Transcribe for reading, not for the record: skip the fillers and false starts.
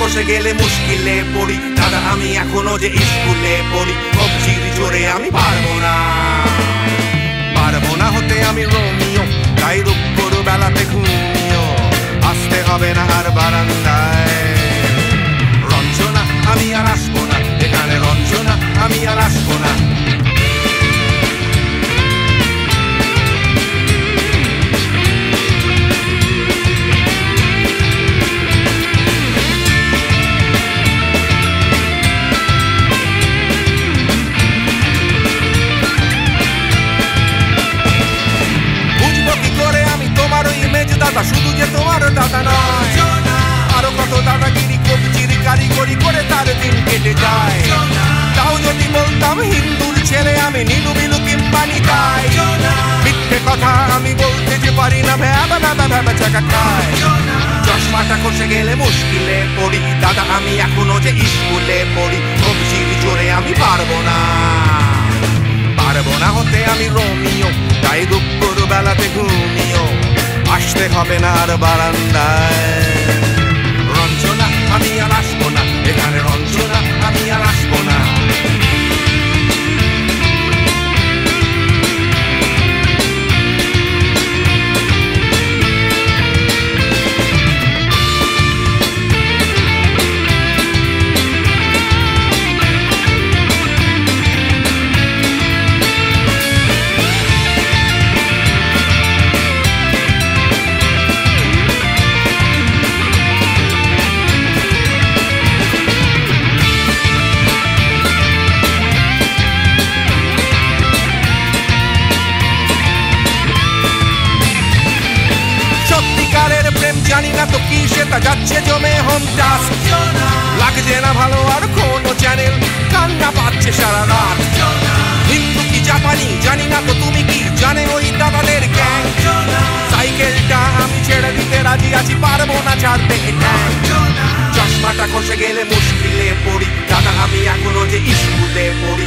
কষে গেলে মুশকিলে পড়ি দাদা আমি এখনো যে স্কুলে পড়ি কবজির জোরে আমি পারবো না হতে আমি রোমিও তাই দুপুর বেলাতে ঘুমিও আসতে হবে না আর বারান্দায় রঞ্জনা আমি আর আসবো না এখানে রঞ্জনা আমি আর আসবো না দাদা শুধু যে তোমার দাদা নয় আরো কত দাদাগিরি কবজির কারিগরি করে তার দিন কেটে যায় তাও যদি বলতাম হিন্দুর ছেলে আমি নীলু বিলু কিংবা নিতাই মিথ্যে কথা আমি বলতে যে পারি না ভ্যাবা চাকা খায় চশমাটা কষে গেলে মুশকিলে পড়ি দাদা আমি এখনো যে স্কুলে পড়ি কবজির জোরে আমি পারবো না হতে আমি রোমিও তাই দুপুর বেলাতে ঘুমিও আসতে হবে না আর বারান্দায় রঞ্জনা আমি আর আসবো না এখানে রঞ্জনা আমি আর আসবো না জানি না তো কি সেটা যাচ্ছে জমে হোম টাস্ক লাগছে না ভালো আর কোনো চ্যানেল কান্না পাচ্ছে সারা রাত হিন্দু কি জাপানি জানি না তো তুমি কি জানে ওই দাদাদের গ্যাং সাইকেলটা আমি ছেড়ে দিতে রাজি আছি পারবো না ছাড়তে চশমাটা কষে গেলে মুশকিলে পড়ি দাদা আমি এখনো যে স্কুলে পড়ি